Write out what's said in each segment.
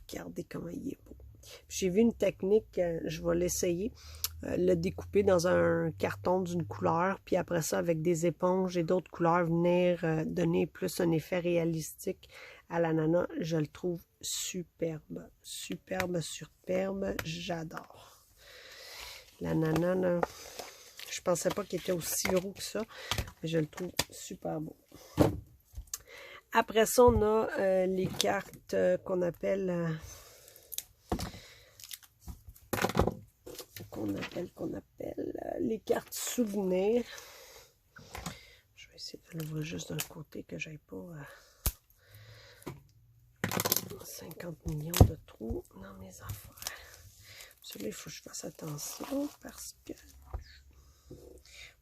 Regardez comment il est beau. J'ai vu une technique, je vais l'essayer, le découper dans un carton d'une couleur, puis après ça, avec des éponges et d'autres couleurs, venir donner plus un effet réalistique à l'ananas. Je le trouve superbe, superbe, superbe. J'adore. L'ananas, là, je pensais pas qu'il était aussi gros que ça, mais je le trouve super beau. Après ça, on a les cartes qu'on appelle... les cartes souvenirs. Je vais essayer de l'ouvrir juste d'un côté que j'aille pas 50 millions de trous dans mes affaires. Celui-là, il faut que je fasse attention parce que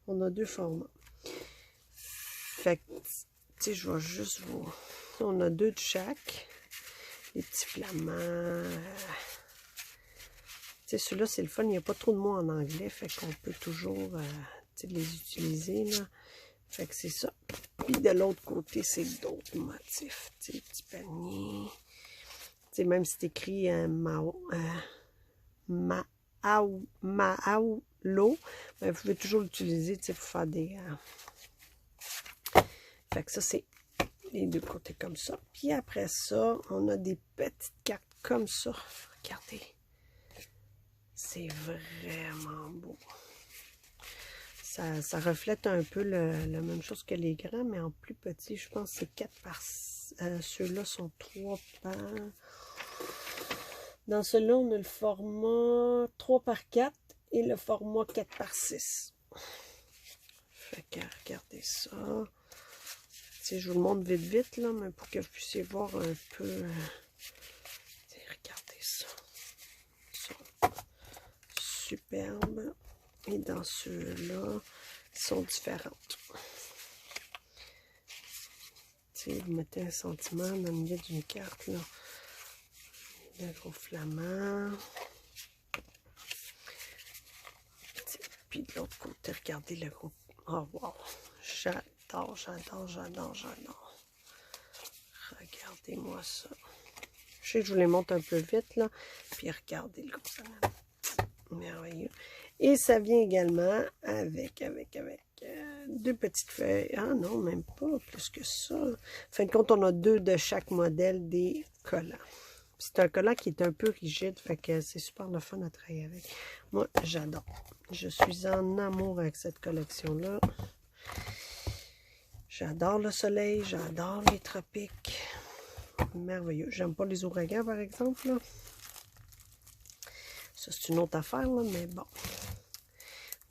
on a deux formats. Fait que, tu sais, je vais juste vous... On a deux de chaque. Les petits flamants... Tu sais, ceux-là, c'est le fun. Il n'y a pas trop de mots en anglais. Fait qu'on peut toujours les utiliser, là. Fait que c'est ça. Puis de l'autre côté, c'est d'autres motifs. Tu sais, petits paniers. Tu sais, même si c'est écrit Maolo, ben, vous pouvez toujours l'utiliser, tu sais, pour faire des... Fait que ça, c'est les deux côtés comme ça. Puis après ça, on a des petites cartes comme ça. Regardez. C'est vraiment beau. Ça reflète un peu la même chose que les grands, mais en plus petit. Je pense que c'est 4 par... ceux-là sont 3 par... Dans celui-là, on a le format 3 par 4 et le format 4 par 6. Fait que regardez ça. Tu sais, je vous le montre vite vite, là, mais pour que vous puissiez voir un peu... regardez ça. Superbe. Et dans ceux-là, ils sont différentes. Tu sais, vous mettez un sentiment dans le milieu d'une carte, là. Le gros flamand. Puis de l'autre côté, regardez le gros... Oh, wow! J'adore, j'adore, j'adore, j'adore. Regardez-moi ça. Je sais que je vous les montre un peu vite, là. Puis regardez le gros flamand. Merveilleux. Et ça vient également avec deux petites feuilles. Ah non, même pas plus que ça. En fin de compte, on a deux de chaque modèle des collants. C'est un collant qui est un peu rigide, fait que c'est super le fun à travailler avec. Moi, j'adore. Je suis en amour avec cette collection-là. J'adore le soleil, j'adore les tropiques. Merveilleux. J'aime pas les ouragans, par exemple, là. Ça, c'est une autre affaire, là, mais bon.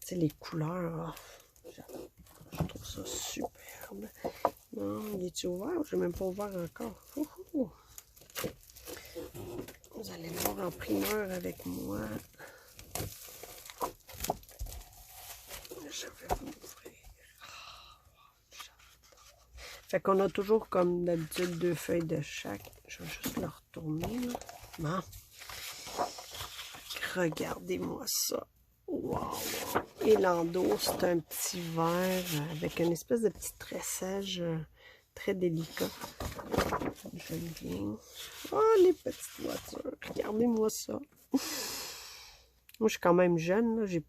Tu sais, les couleurs, j'adore. Je trouve ça superbe. Non, il est-tu ouvert? Je n'ai même pas ouvert encore. Vous allez le voir en primeur avec moi. Je vais vous ouvrir. Fait qu'on a toujours, comme d'habitude, deux feuilles de chaque. Je vais juste le retourner, là. Bon. Regardez-moi ça. Wow! Et l'endos, c'est un petit verre avec une espèce de petit tressage très délicat. J'aime bien. Oh, les petites voitures. Regardez-moi ça. Moi, je suis quand même jeune. J'ai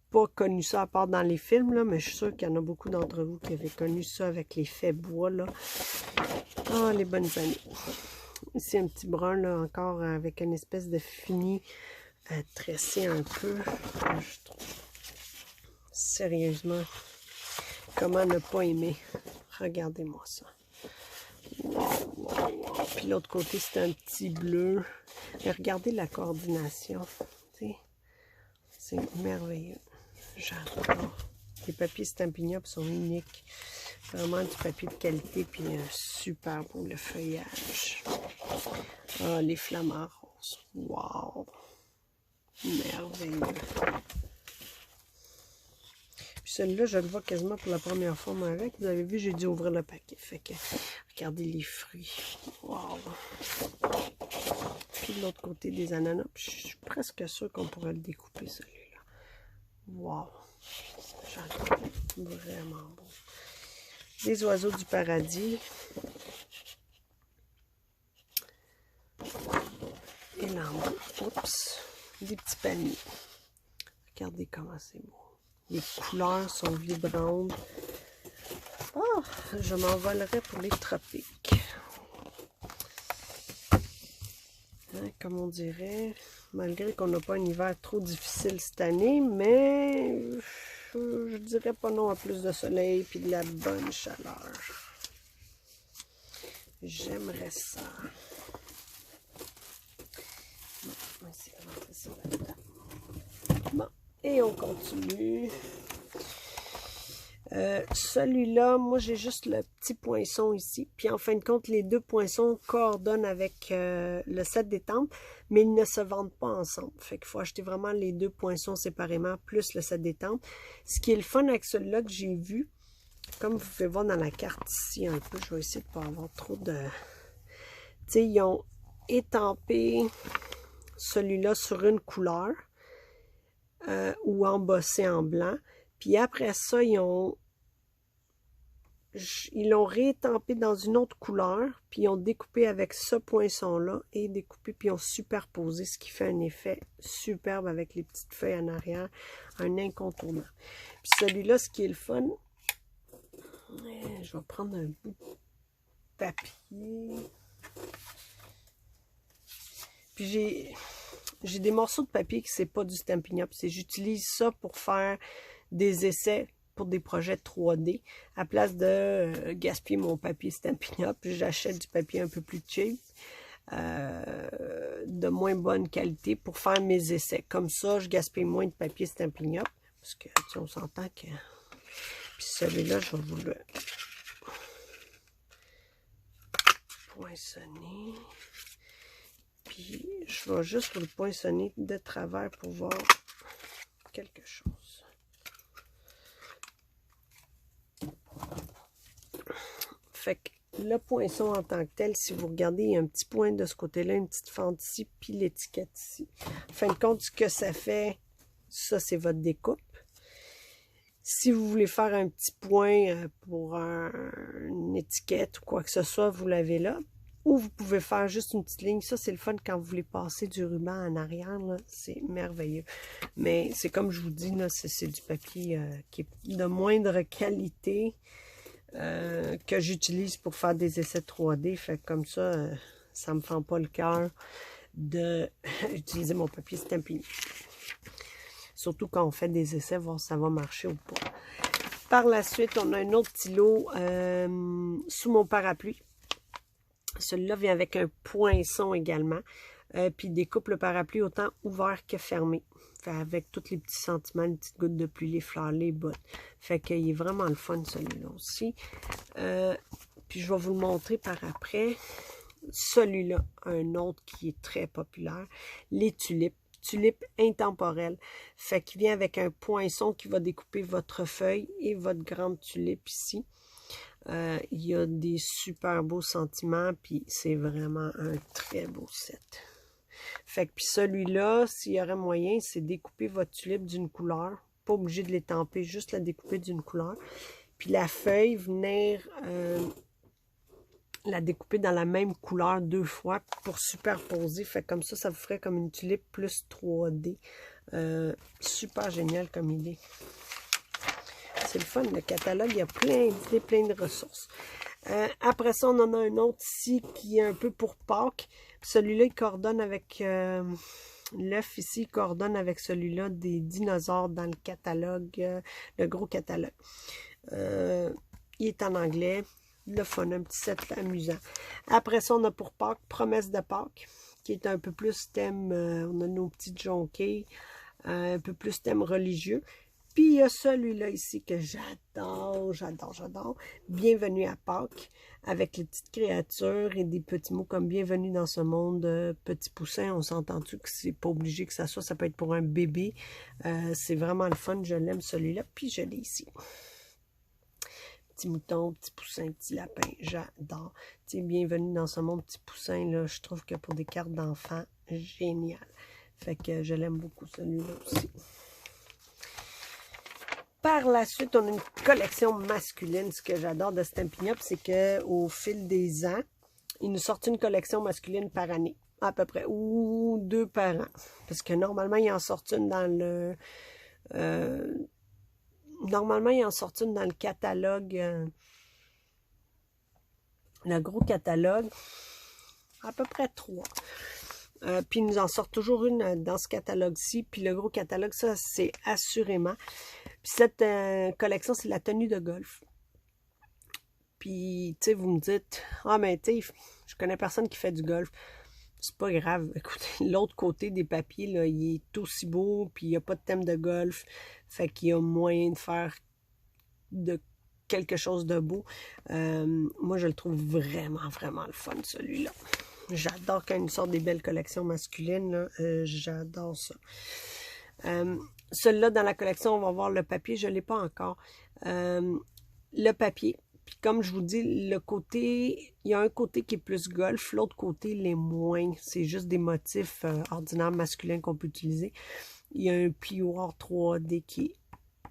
pas connu ça à part dans les films, là, mais je suis sûre qu'il y en a beaucoup d'entre vous qui avaient connu ça avec les faits bois. Là. Oh, les bonnes années. Ici, un petit brun, là, encore avec une espèce de fini tressé un peu. Je trouve. Sérieusement, comment ne pas aimer? Regardez-moi ça. Wow, wow, wow. Puis l'autre côté, c'est un petit bleu. Mais regardez la coordination. C'est merveilleux. J'adore. Les papiers Stampin' Up sont uniques. Vraiment du papier de qualité, puis super beau le feuillage. Ah, les flamants roses. Wow! Merveilleux. Puis celui-là, je le vois quasiment pour la première fois moi avec. Vous avez vu, j'ai dû ouvrir le paquet. Fait que, regardez les fruits. Wow! Puis de l'autre côté, des ananas. Puis je suis presque sûre qu'on pourrait le découper, celui-là. Wow! J'adore. Vraiment beau. Des oiseaux du paradis. élandos. Oups! Des petits paniers. Regardez comment c'est beau. Les couleurs sont vibrantes. Oh, je m'envolerai pour les tropiques. Hein, comme on dirait, malgré qu'on n'a pas un hiver trop difficile cette année, mais je dirais pas non à plus de soleil et de la bonne chaleur. J'aimerais ça. Bon, on va essayer de rentrer ça là-dedans. Bon, et on continue. Celui-là, moi j'ai juste le petit poinçon ici. Puis en fin de compte, les deux poinçons coordonnent avec le set détente, mais ils ne se vendent pas ensemble. Fait qu'il faut acheter vraiment les deux poinçons séparément, plus le set détente. Ce qui est le fun avec celui-là que j'ai vu, comme vous pouvez voir dans la carte ici un peu, je vais essayer de ne pas avoir trop de... Tu sais, ils ont étampé celui-là sur une couleur ou embossé en blanc. Puis après ça, ils l'ont réétampé dans une autre couleur, puis ils ont découpé avec ce poinçon-là et découpé, puis ils ont superposé, ce qui fait un effet superbe avec les petites feuilles en arrière, un incontournable. Puis celui-là, ce qui est le fun, je vais prendre un bout de papier. Puis j'ai des morceaux de papier qui c'est pas du Stampin' Up, j'utilise ça pour faire des essais pour des projets 3D. À place de gaspiller mon papier Stampin' Up, j'achète du papier un peu plus cheap, de moins bonne qualité pour faire mes essais. Comme ça, je gaspille moins de papier Stampin' Up, parce que tu sais, on s'entend que... Puis celui-là, je vais vous le poinçonner. Puis je vais juste vous le poinçonner de travers pour voir quelque chose. Fait que le poinçon en tant que tel, si vous regardez, il y a un petit point de ce côté-là, une petite fente ici, puis l'étiquette ici. En fin de compte, ce que ça fait, ça c'est votre découpe. Si vous voulez faire un petit point pour une étiquette ou quoi que ce soit, vous l'avez là. Ou vous pouvez faire juste une petite ligne. Ça, c'est le fun quand vous voulez passer du ruban en arrière. C'est merveilleux. Mais c'est comme je vous dis, c'est du papier qui est de moindre qualité que j'utilise pour faire des essais 3D. Fait que comme ça, ça me fend pas le cœur d'utiliser mon papier Stampin'. Surtout quand on fait des essais, voir si ça va marcher ou pas. Par la suite, on a un autre petit lot sous mon parapluie. Celui-là vient avec un poinçon également. Puis il découpe le parapluie autant ouvert que fermé. Fait avec tous les petits sentiments, les petites gouttes de pluie, les fleurs, les bottes. Fait qu'il est vraiment le fun celui-là aussi. Puis je vais vous le montrer par après. Celui-là, un autre qui est très populaire. Les tulipes. Tulipes intemporelles. Fait qu'il vient avec un poinçon qui va découper votre feuille et votre grande tulipe ici. Il y a des super beaux sentiments, puis c'est vraiment un très beau set. Fait que puis celui-là, s'il y aurait moyen, c'est découper votre tulipe d'une couleur. Pas obligé de l'étamper, juste la découper d'une couleur. Puis la feuille, venir la découper dans la même couleur 2 fois pour superposer. Fait comme ça vous ferait comme une tulipe plus 3D. Super génial comme idée. C'est le fun, le catalogue, il y a plein d'idées, plein de ressources. Après ça, on en a un autre ici qui est un peu pour Pâques. Celui-là, il coordonne avec l'œuf ici, il coordonne avec celui-là des dinosaures dans le catalogue, le gros catalogue. Il est en anglais. Le fun, un petit set amusant. Après ça, on a pour Pâques, Promesse de Pâques, qui est un peu plus thème, on a nos petites jonquilles, un peu plus thème religieux. Puis il y a celui-là ici que j'adore, j'adore, j'adore. Bienvenue à Pâques, avec les petites créatures et des petits mots comme bienvenue dans ce monde, petit poussin. On s'entend-tu que c'est pas obligé que ça soit, ça peut être pour un bébé. C'est vraiment le fun, je l'aime celui-là, puis je l'ai ici. Petit mouton, petit poussin, petit lapin, j'adore. Tu sais, bienvenue dans ce monde, petit poussin, là, je trouve que pour des cartes d'enfants, génial. Fait que je l'aime beaucoup celui-là aussi. Par la suite, on a une collection masculine. Ce que j'adore de Stampin' Up, c'est qu'au fil des ans, ils nous sortent une collection masculine par année. à peu près, ou 2 par an. Parce que normalement, il en sort une dans le... normalement, il en sort une dans le catalogue, le gros catalogue, à peu près 3. Puis il nous en sort toujours une dans ce catalogue-ci. Puis le gros catalogue, ça, c'est assurément. Puis cette collection, c'est la tenue de golf. Puis, tu sais, vous me dites, ah, mais tu sais, je connais personne qui fait du golf. C'est pas grave. Écoutez, l'autre côté des papiers, là, il est aussi beau, puis il n'y a pas de thème de golf. Fait qu'il y a moyen de faire de quelque chose de beau. Moi, je le trouve vraiment, vraiment le fun, celui-là. J'adore quand il sort des belles collections masculines. J'adore ça. Celui-là, dans la collection, on va voir le papier. Je ne l'ai pas encore. Le papier. Puis comme je vous dis, le côté, il y a un côté qui est plus golf, l'autre côté l'est moins. C'est juste des motifs ordinaires masculins qu'on peut utiliser. Il y a un plioir 3D qui est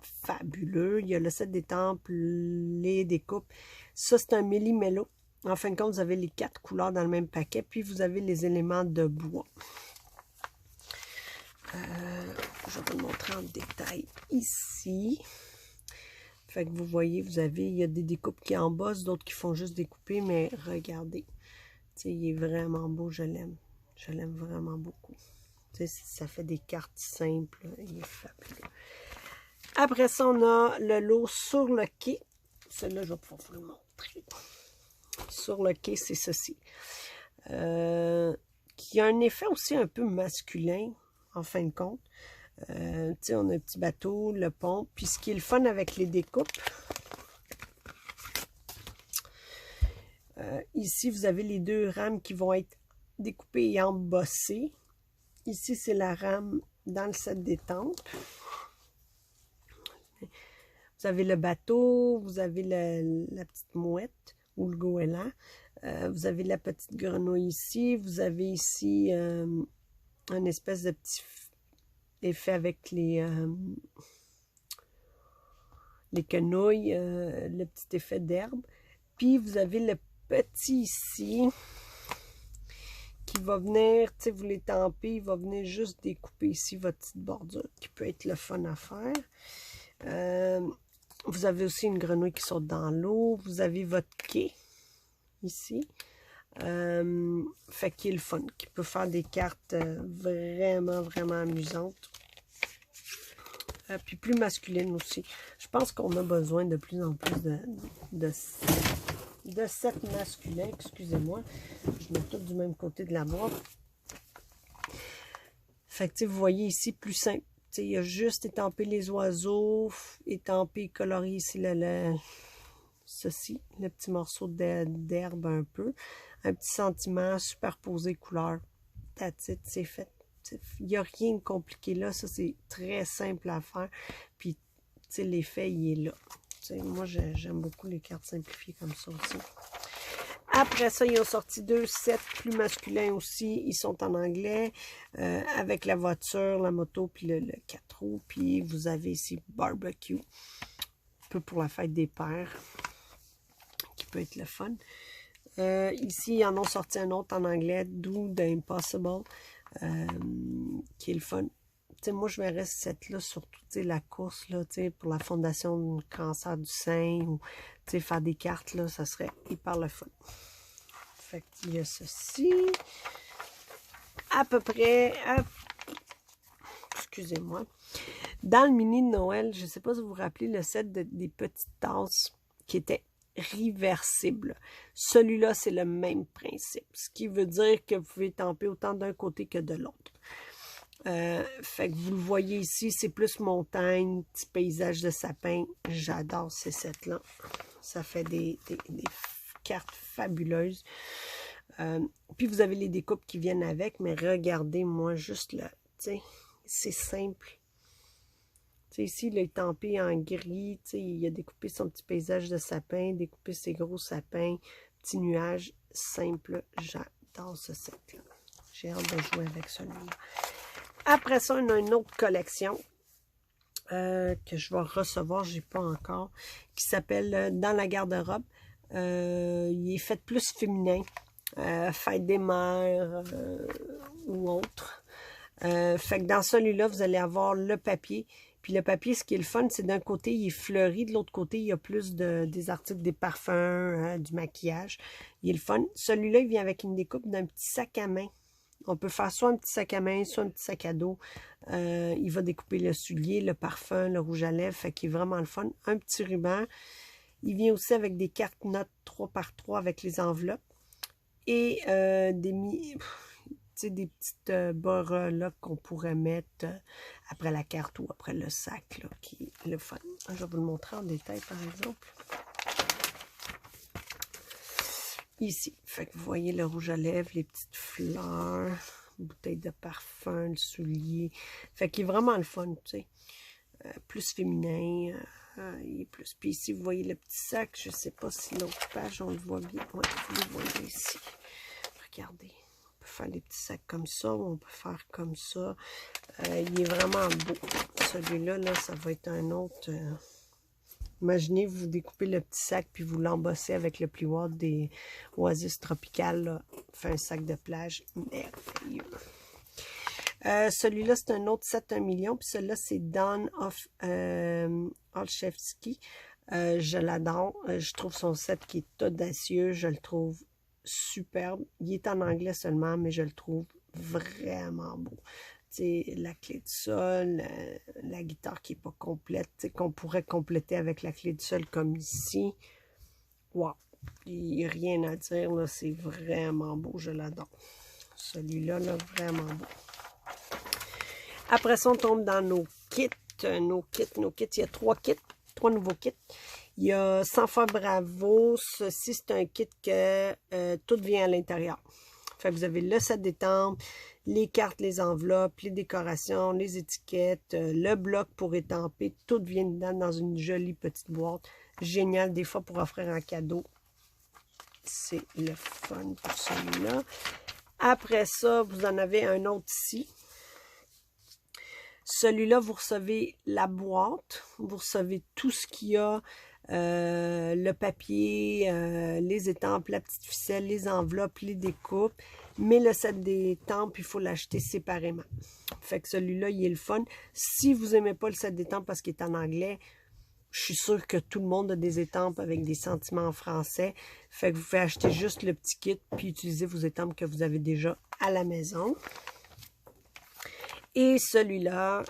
fabuleux. Il y a le set d'étampes, les découpes. Ça, c'est un méli-mélo. En fin de compte, vous avez les 4 couleurs dans le même paquet, puis vous avez les éléments de bois. Je vais vous le montrer en détail ici. Fait que vous voyez, il y a des découpes qui embossent, d'autres qui font juste découper, mais regardez. Tu sais, il est vraiment beau, je l'aime. Je l'aime vraiment beaucoup. Tu sais, ça fait des cartes simples, il est fabuleux. Après ça, on a le lot sur le quai. Celui-là, je vais pouvoir vous le montrer. Sur le quai, c'est ceci. Qui a un effet aussi un peu masculin, en fin de compte. On a un petit bateau, le pont. Puis ce qui est le fun avec les découpes, ici, vous avez les 2 rames qui vont être découpées et embossées. Ici, c'est la rame dans le set d'étampes. Vous avez le bateau, vous avez la petite mouette ou le goéland. Vous avez la petite grenouille ici. Vous avez ici un espèce de petit effet avec les quenouilles, le petit effet d'herbe. Puis vous avez le petit ici qui va venir, tu sais, vous l'étampez, il va venir juste découper ici votre petite bordure qui peut être le fun à faire. Vous avez aussi une grenouille qui saute dans l'eau. Vous avez votre quai ici. Fait qu'il est le fun, qui peut faire des cartes vraiment, vraiment amusantes. Puis plus masculines aussi. Je pense qu'on a besoin de plus en plus de sets masculins. Excusez-moi. Je mets tout du même côté de la boîte. Fait que vous voyez ici, plus simple. T'sais, il y a juste étampé les oiseaux, étampé, colorié ici ceci, le petit morceau d'herbe un peu. Un petit sentiment superposé couleur. That's it, c'est fait. Il n'y a rien de compliqué là. Ça, c'est très simple à faire. Puis, l'effet, il est là. Moi, j'aime beaucoup les cartes simplifiées comme ça aussi. Après ça, ils ont sorti 2 sets plus masculins aussi. Ils sont en anglais, avec la voiture, la moto, puis le 4 roues. Puis vous avez ici barbecue, un peu pour la fête des pères, qui peut être le fun. Ici, ils en ont sorti un autre en anglais, Do the Impossible, qui est le fun. T'sais, moi, je verrais ce set-là, surtout la course là, pour la fondation du cancer du sein, ou faire des cartes, là, ça serait hyper le fun. Fait qu'il y a ceci. À peu près, excusez-moi, dans le mini de Noël, je ne sais pas si vous vous rappelez le set des petites tasses qui étaient réversibles. Celui-là, c'est le même principe, ce qui veut dire que vous pouvez tamper autant d'un côté que de l'autre. Fait que vous le voyez ici, c'est plus montagne, petit paysage de sapin. J'adore ces sets-là. Ça fait des cartes fabuleuses. Puis vous avez les découpes qui viennent avec, mais regardez-moi juste là, tu sais, c'est simple. Tu sais, ici, il est tampé en gris, tu sais, il a découpé son petit paysage de sapin, découpé ses gros sapins, petits nuages, simple. J'adore ce set-là. J'ai hâte de jouer avec celui-là. Après ça, on a une autre collection que je vais recevoir, je n'ai pas encore, qui s'appelle Dans la garde-robe. Il est fait plus féminin. fête des mères ou autre. Fait que dans celui-là, vous allez avoir le papier. Puis le papier, ce qui est le fun, c'est d'un côté, il est fleuri. De l'autre côté, il y a plus des articles, des parfums, du maquillage. Il est le fun. Celui-là, il vient avec une découpe d'un petit sac à main. On peut faire soit un petit sac à main, soit un petit sac à dos. Il va découper le soulier, le parfum, le rouge à lèvres. Fait qu'il est vraiment le fun. Un petit ruban. Il vient aussi avec des cartes notes 3x3 avec les enveloppes. Et des petites barres là qu'on pourrait mettre après la carte ou après le sac là, qui est le fun. Je vais vous le montrer en détail par exemple. Ici, fait que vous voyez le rouge à lèvres, les petites fleurs, bouteille de parfum, le soulier. Fait qu'il est vraiment le fun, tu sais. Plus féminin, il est plus. Puis ici, vous voyez le petit sac. Je ne sais pas si l'autre page, on le voit bien. Oui, vous le voyez ici. Regardez. On peut faire des petits sacs comme ça, ou on peut faire comme ça. Il est vraiment beau. Celui-là, là, ça va être un autre. Imaginez, vous découpez le petit sac, puis vous l'embossez avec le plioir des Oasis tropicales. Là. Fait un sac de plage merveilleux. Celui-là, c'est un autre 7 1 million. Puis celui-là, c'est Don Olszewski. Je l'adore. Je trouve son set qui est audacieux. Je le trouve superbe. Il est en anglais seulement, mais je le trouve vraiment beau. T'sais, la clé de sol, la guitare qui n'est pas complète, qu'on pourrait compléter avec la clé de sol comme ici. Wow! Il n'y a rien à dire, là, c'est vraiment beau, je l'adore. Celui-là, là, vraiment beau. Après ça, on tombe dans nos kits. Nos kits. Il y a 3 kits, 3 nouveaux kits. Il y a Sans faire bravo. Ceci, c'est un kit que tout vient à l'intérieur. Fait que vous avez le set d'étampes, les cartes, les enveloppes, les décorations, les étiquettes, le bloc pour étamper. Tout vient dedans dans une jolie petite boîte. Génial, des fois pour offrir un cadeau. C'est le fun pour celui-là. Après ça, vous en avez un autre ici. Celui-là, vous recevez la boîte. Vous recevez tout ce qu'il y a. Le papier, les étampes, la petite ficelle, les enveloppes, les découpes. Mais le set d'étampes, il faut l'acheter séparément. Fait que celui-là, il est le fun. Si vous n'aimez pas le set d'étampes parce qu'il est en anglais, je suis sûre que tout le monde a des étampes avec des sentiments en français. Fait que vous pouvez acheter juste le petit kit puis utiliser vos étampes que vous avez déjà à la maison. Et celui-là,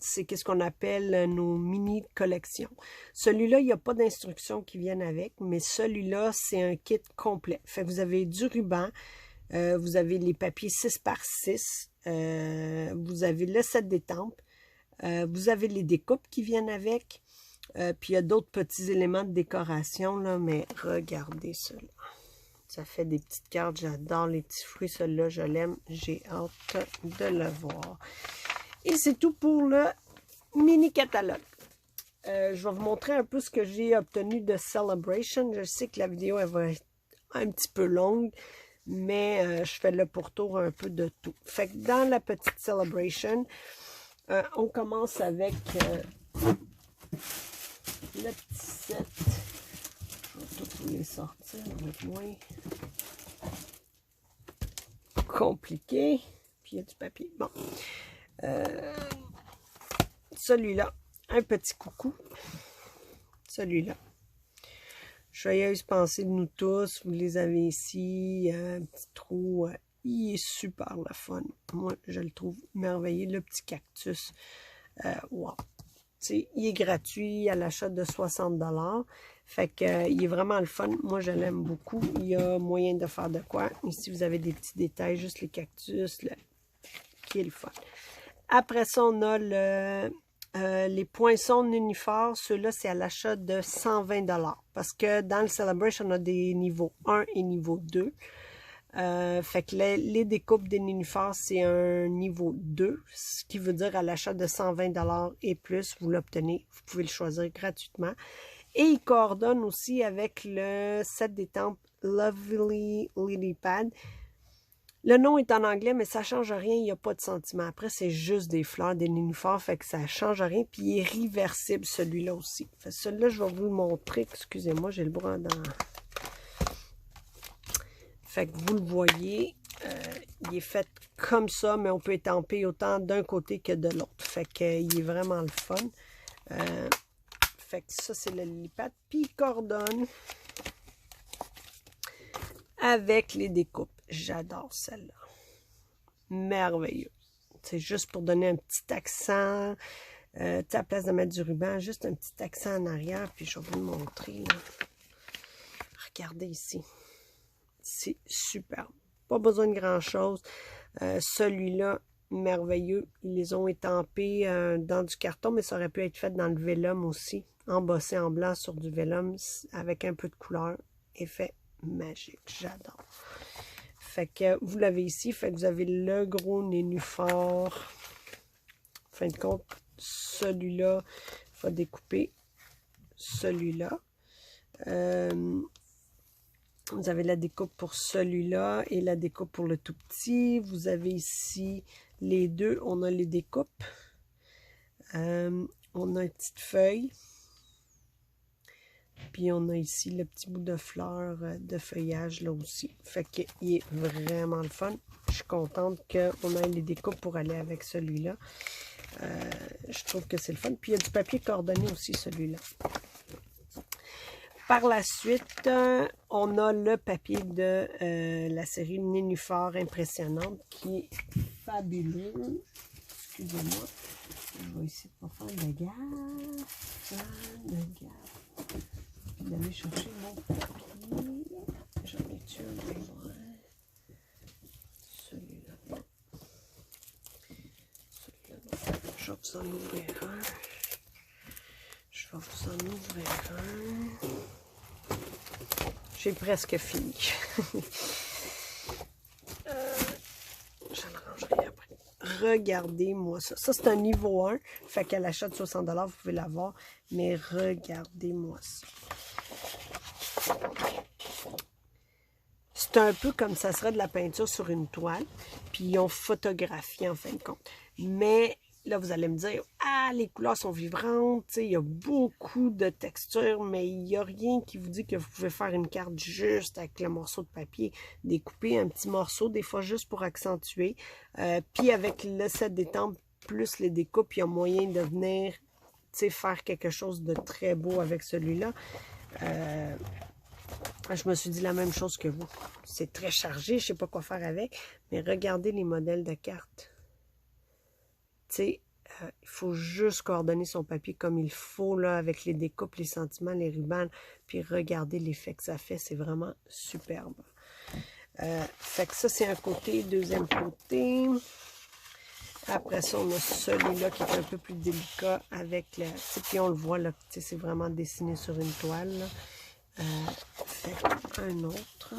c'est qu'est-ce qu'on appelle nos mini collections. Celui-là, il n'y a pas d'instructions qui viennent avec, mais celui-là, c'est un kit complet. Fait que vous avez du ruban, vous avez les papiers 6x6, vous avez le set d'étampes, vous avez les découpes qui viennent avec, puis il y a d'autres petits éléments de décoration, là, mais regardez ça. Ça fait des petites cartes, j'adore les petits fruits, celui-là, je l'aime, j'ai hâte de le voir. Et c'est tout pour le mini catalogue. Je vais vous montrer un peu ce que j'ai obtenu de Celebration. Je sais que la vidéo elle va être un petit peu longue, mais je fais le pourtour un peu de tout. Fait que dans la petite Celebration, on commence avec le petit set. Je vais tous les sortir, ça va être moins compliqué. Puis il y a du papier. Bon. Celui-là, un petit coucou. Celui-là. Joyeuse pensée de nous tous. Vous les avez ici. Un petit trou. Il est super le fun. Moi, je le trouve merveilleux. Le petit cactus. Wow. T'sais, il est gratuit à l'achat de 60$. Fait que il est vraiment le fun. Moi, je l'aime beaucoup. Il y a moyen de faire de quoi. Ici, vous avez des petits détails. Juste les cactus. Qui est le fun. Après ça, on a les poinçons Nunifor. Ceux-là, c'est à l'achat de 120$. Parce que dans le Celebration, on a des niveaux 1 et niveau 2. Fait que les découpes des Nunifor, c'est un niveau 2. Ce qui veut dire à l'achat de 120$ et plus, vous l'obtenez. Vous pouvez le choisir gratuitement. Et il coordonne aussi avec le set d'étampes Lovely Lily Pad. Le nom est en anglais, mais ça ne change rien, il n'y a pas de sentiment. Après, c'est juste des fleurs, des nénuphars, fait que ça ne change rien. Puis il est réversible, celui-là aussi. Celui-là, je vais vous le montrer. Excusez-moi, j'ai le bras dans... Fait que vous le voyez, il est fait comme ça, mais on peut étamper autant d'un côté que de l'autre. Fait qu'il est vraiment le fun. Fait que ça, c'est le Lily-Pad. Puis il coordonne avec les découpes. J'adore celle-là. Merveilleux. C'est juste pour donner un petit accent. À la place de mettre du ruban, juste un petit accent en arrière. Puis je vais vous le montrer. Là. Regardez ici. C'est superbe. Pas besoin de grand-chose. Celui-là, merveilleux. Ils les ont étampés dans du carton, mais ça aurait pu être fait dans le vélum aussi. Embossé en blanc sur du vélum avec un peu de couleur. Effet magique. J'adore. Fait que vous l'avez ici. Fait que vous avez le gros nénuphar. En fin de compte, celui-là va découper celui-là. Vous avez la découpe pour celui-là et la découpe pour le tout petit. Vous avez ici les deux. On a les découpes. On a une petite feuille. Puis on a ici le petit bout de fleur de feuillage là aussi. Fait qu'il est vraiment le fun. Je suis contente qu'on ait les découpes pour aller avec celui-là. Je trouve que c'est le fun. Puis il y a du papier coordonné aussi celui-là. Par la suite, on a le papier de la série Nénuphar Impressionnante qui est fabuleux. Excusez-moi. Je vais essayer de ne pas faire de gaffe. Puis d'aller chercher mon papier. J'en ai-tu un besoin? Celui-là, non. Celui-là, non. Je vais vous en ouvrir un. Je vais vous en ouvrir un. J'ai presque fini. Je le rangerai après. Regardez-moi ça. Ça, c'est un niveau 1. Fait qu'à l'achat de 60 $, vous pouvez l'avoir. Mais regardez-moi ça. C'est un peu comme ça serait de la peinture sur une toile. Puis ils ont photographié en fin de compte. Mais là, vous allez me dire, ah, les couleurs sont vibrantes, il y a beaucoup de textures, mais il n'y a rien qui vous dit que vous pouvez faire une carte juste avec le morceau de papier, découper un petit morceau, des fois juste pour accentuer. Puis avec le set d'étampes plus les découpes, il y a moyen de venir faire quelque chose de très beau avec celui-là. Je me suis dit la même chose que vous. C'est très chargé, je ne sais pas quoi faire avec, mais regardez les modèles de cartes. Il faut juste coordonner son papier comme il faut, là, avec les découpes, les sentiments, les rubans, puis regardez l'effet que ça fait, c'est vraiment superbe. Fait que ça, c'est un côté. Deuxième côté. Après ça, on a celui-là qui est un peu plus délicat avec la... Puis on le voit, là, c'est vraiment dessiné sur une toile. Fait un autre.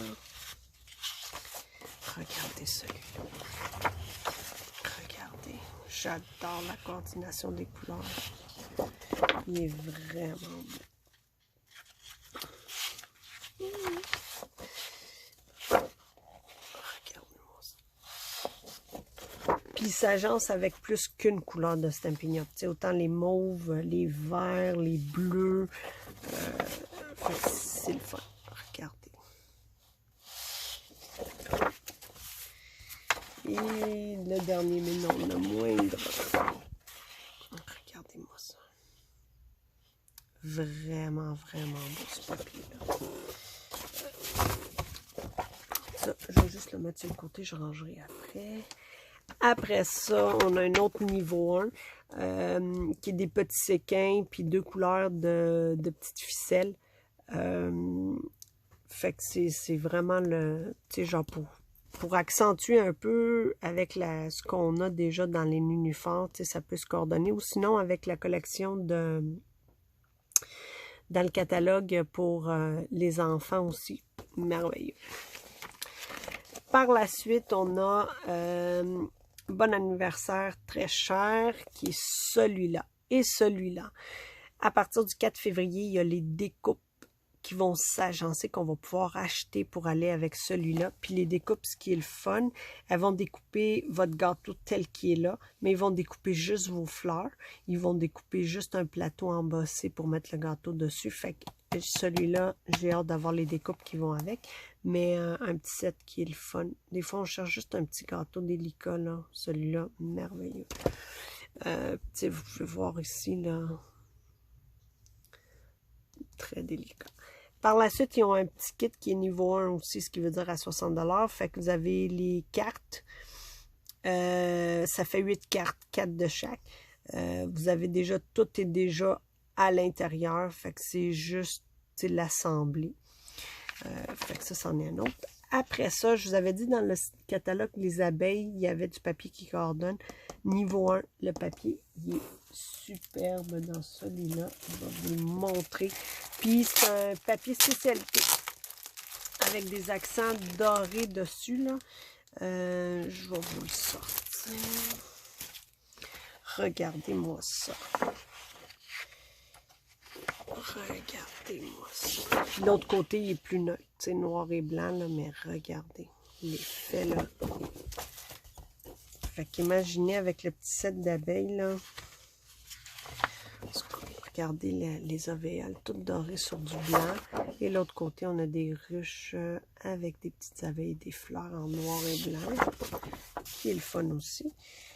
Regardez celui-là. Regardez. J'adore la coordination des couleurs. Il est vraiment beau. Regardez-moi ça. Puis il s'agence avec plus qu'une couleur de Stampin' Up. Autant les mauves, les verts, les bleus. C'est le fun. Regardez. Et le dernier, mais non, le moindre. Regardez-moi ça. Vraiment, vraiment beau ce papier-là. Ça, je vais juste le mettre sur le côté, je rangerai après. Après ça, on a un autre niveau 1 qui est des petits séquins puis 2 couleurs de petites ficelles. Fait que c'est vraiment le, tu sais, genre pour accentuer un peu avec ce qu'on a déjà dans les nénuphars, tu sais, ça peut se coordonner. Ou sinon avec la collection dans le catalogue pour les enfants aussi. Merveilleux. Par la suite, on a Bon anniversaire très cher qui est celui-là et celui-là. À partir du 4 février, il y a les découpes qui vont s'agencer, qu'on va pouvoir acheter pour aller avec celui-là. Puis les découpes, ce qui est le fun, elles vont découper votre gâteau tel qu'il est là, mais ils vont découper juste vos fleurs. Ils vont découper juste un plateau embossé pour mettre le gâteau dessus. Fait que celui-là, j'ai hâte d'avoir les découpes qui vont avec. mais un petit set qui est le fun. Des fois, on cherche juste un petit gâteau délicat, là. Celui-là, merveilleux. Vous pouvez voir ici, là, très délicat. Par la suite, ils ont un petit kit qui est niveau 1 aussi, ce qui veut dire à 60$. Fait que vous avez les cartes. Ça fait 8 cartes, 4 de chaque. Vous avez déjà, tout est déjà à l'intérieur. Fait que c'est juste l'assembler. Fait que ça, c'en est un autre. Après ça, je vous avais dit dans le catalogue les abeilles, il y avait du papier qui coordonne. Niveau 1, le papier, il est superbe dans celui-là. Je vais vous le montrer. Puis, c'est un papier spécialité avec des accents dorés dessus, là. Je vais vous le sortir. Regardez-moi ça. Regardez-moi ça. Puis l'autre côté, il est plus neutre. C'est noir et blanc, là, mais regardez l'effet, là. Fait qu'imaginez avec le petit set d'abeilles, là. Regardez les ovéoles, toutes dorées sur du blanc. Et l'autre côté, on a des ruches avec des petites abeilles, des fleurs en noir et blanc. Qui est le fun aussi.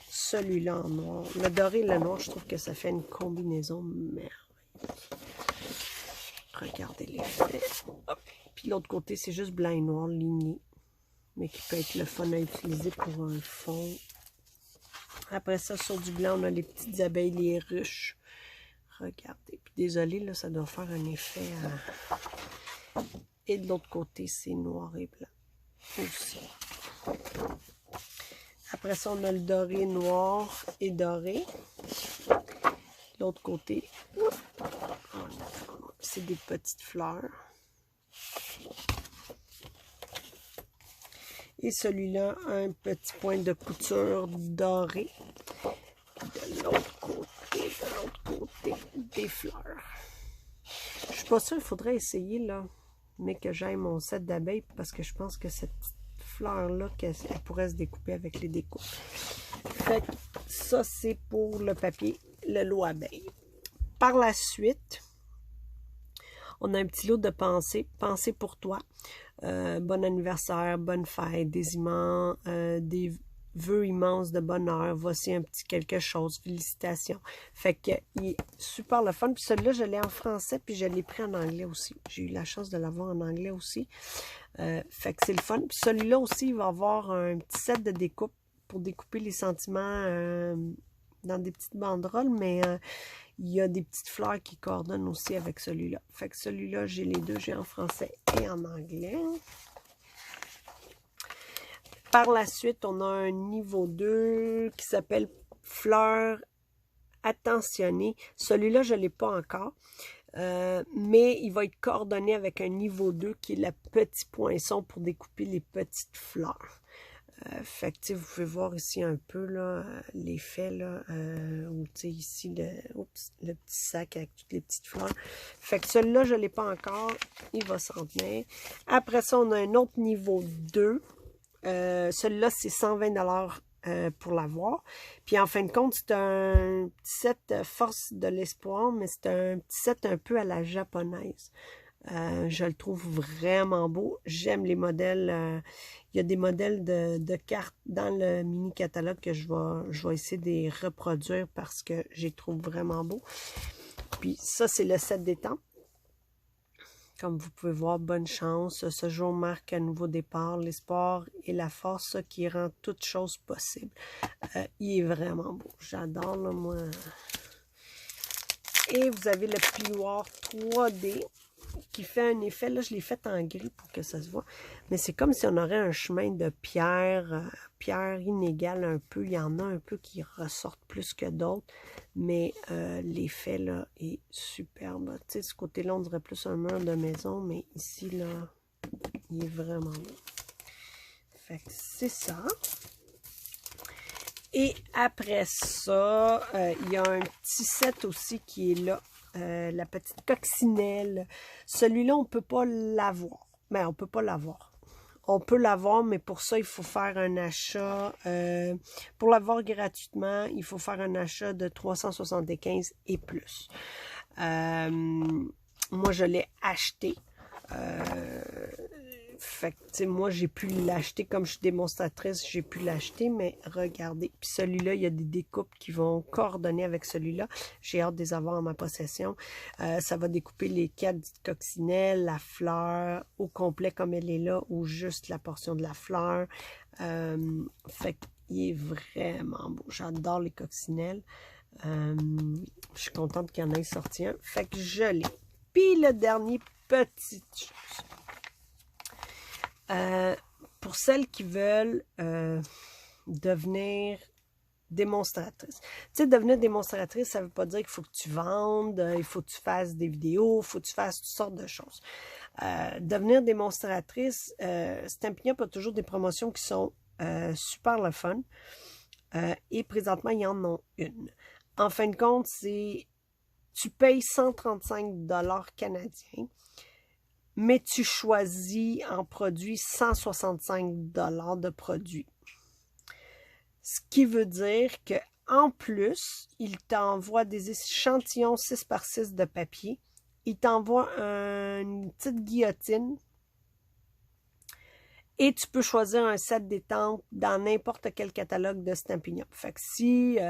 Celui-là en noir. Le doré et le noir, je trouve que ça fait une combinaison merveilleuse. Regardez l'effet. Puis l'autre côté, c'est juste blanc et noir ligné. Mais qui peut être le fun à utiliser pour un fond. Après ça, sur du blanc, on a les petites abeilles, les ruches. Regardez. Puis désolé, là, ça doit faire un effet. Et de l'autre côté, c'est noir et blanc. Aussi. Après ça, on a le doré noir et doré. L'autre côté, c'est des petites fleurs. Et celui-là, un petit point de couture doré. De l'autre côté, des fleurs. Je suis pas sûre, il faudrait essayer, là, mais que j'aille mon set d'abeilles, parce que je pense que cette petite fleur-là, elle pourrait se découper avec les découpes. Fait que ça, c'est pour le papier, le lot abeille. Par la suite, on a un petit lot de pensées. Pensées pour toi. Bon anniversaire, bonne fête, des vœux immenses de bonheur. Voici un petit quelque chose. Félicitations. Fait que il est super le fun. Puis celui-là, je l'ai en français, puis je l'ai pris en anglais aussi. J'ai eu la chance de l'avoir en anglais aussi. Fait que c'est le fun. Puis celui-là aussi, il va avoir un petit set de découpe pour découper les sentiments dans des petites banderoles, mais il y a des petites fleurs qui coordonnent aussi avec celui-là. Fait que celui-là, j'ai les deux, j'ai en français et en anglais. Par la suite, on a un niveau 2 qui s'appelle Fleurs attentionnées. Celui-là, je ne l'ai pas encore. Mais il va être coordonné avec un niveau 2 qui est le petit poinçon pour découper les petites fleurs. Fait que, vous pouvez voir ici un peu l'effet, où ici, le petit sac avec toutes les petites fleurs. Fait que celui-là, je ne l'ai pas encore. Il va s'en tenir. Après ça, on a un autre niveau 2. Celui-là, c'est 120$ pour l'avoir. Puis en fin de compte, c'est un petit set Force de l'espoir, mais c'est un petit set un peu à la japonaise. Je le trouve vraiment beau. J'aime les modèles. Il y a des modèles de cartes dans le mini catalogue que je vais essayer de les reproduire parce que je les trouve vraiment beaux. Puis ça, c'est le set des temps. Comme vous pouvez voir, bonne chance. Ce jour marque un nouveau départ, l'espoir et la force qui rend toute chose possible. Il est vraiment beau. J'adore, là, moi. Et vous avez le plioir 3D qui fait un effet. Là, je l'ai fait en gris pour que ça se voit. Mais c'est comme si on aurait un chemin de pierre, pierre inégale un peu. Il y en a un peu qui ressortent plus que d'autres. Mais l'effet, là, est superbe. Tu sais, ce côté-là, on dirait plus un mur de maison. Mais ici, là, il est vraiment beau. Fait que c'est ça. Et après ça, il y a un petit set aussi qui est là. La petite coccinelle. Celui-là, on ne peut pas l'avoir. Mais on ne peut pas l'avoir. On peut l'avoir, mais pour ça, il faut faire un achat. Pour l'avoir gratuitement, il faut faire un achat de 375 et plus. Moi, je l'ai acheté. Fait que, tu sais, moi, j'ai pu l'acheter, comme je suis démonstratrice, j'ai pu l'acheter, mais regardez. Puis celui-là, il y a des découpes qui vont coordonner avec celui-là. J'ai hâte de les avoir en ma possession. Ça va découper les 4 coccinelles, la fleur au complet comme elle est là, ou juste la portion de la fleur. Fait qu'il est vraiment beau. J'adore les coccinelles. Je suis contente qu'il y en ait sorti un. Fait que je l'ai. Puis le dernier petite chose. Pour celles qui veulent devenir démonstratrice. Tu sais, devenir démonstratrice, ça ne veut pas dire qu'il faut que tu vendes, il faut que tu fasses des vidéos, il faut que tu fasses toutes sortes de choses. Devenir démonstratrice, Stampin' Up! A toujours des promotions qui sont super le fun. Et présentement, il y en a une. En fin de compte, c'est tu payes 135 $ canadiens, mais tu choisis en produit 165 $ de produits. Ce qui veut dire qu'en plus, il t'envoie des échantillons 6 par 6 de papier. Il t'envoie une petite guillotine. Et tu peux choisir un set d'étampes dans n'importe quel catalogue de Stampin' Up! Fait que si, tu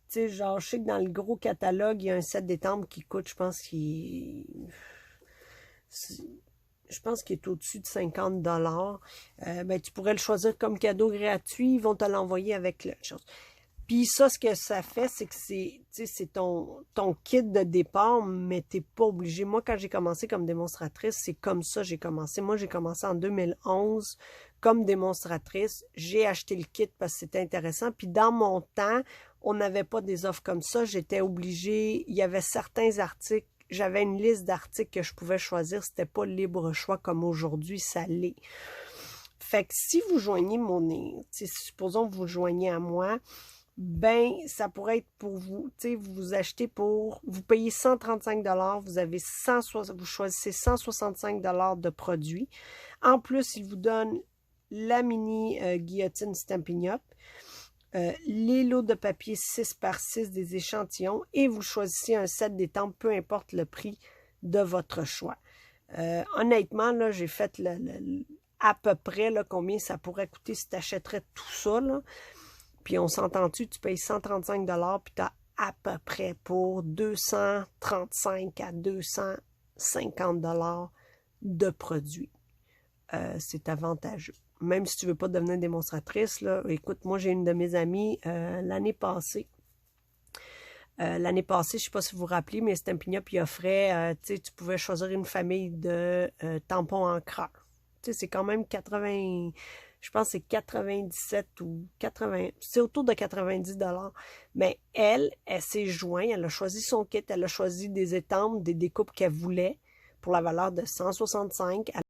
sais, genre, je sais que dans le gros catalogue, il y a un set d'étampes qui coûte, je pense qu'il est au-dessus de 50 $. Ben, tu pourrais le choisir comme cadeau gratuit. Ils vont te l'envoyer avec la chose. Puis ça, ce que ça fait, c'est que c'est ton kit de départ, mais t'es pas obligé. Moi, quand j'ai commencé comme démonstratrice, c'est comme ça j'ai commencé. Moi, j'ai commencé en 2011 comme démonstratrice. J'ai acheté le kit parce que c'était intéressant. Puis dans mon temps, on n'avait pas des offres comme ça. J'étais obligée. Il y avait certains articles. J'avais une liste d'articles que je pouvais choisir. C'était pas libre choix comme aujourd'hui, ça l'est. Fait que si vous joignez supposons que vous joignez à moi, ben, ça pourrait être pour vous, tu sais, vous achetez vous payez 135 $, vous choisissez 165 $ de produits. En plus, il vous donne la mini guillotine Stampin' Up!, les lots de papier 6 par 6 des échantillons et vous choisissez un set d'étampes, peu importe le prix de votre choix. Honnêtement, là, j'ai fait à peu près là, combien ça pourrait coûter si tu achèterais tout ça, là. Puis on s'entend-tu, tu payes 135 $, puis tu as à peu près pour 235 à 250 $ de produits. C'est avantageux. Même si tu ne veux pas devenir démonstratrice, là, écoute, moi j'ai une de mes amies l'année passée. L'année passée, je ne sais pas si vous vous rappelez, mais Stampin' Up! Il offrait, tu pouvais choisir une famille de tampons encreurs. Tu sais, c'est quand même 80... Je pense que c'est 97 ou 80, c'est autour de 90 $. Mais elle s'est jointe, elle a choisi son kit, elle a choisi des étampes, des découpes qu'elle voulait pour la valeur de 165 $.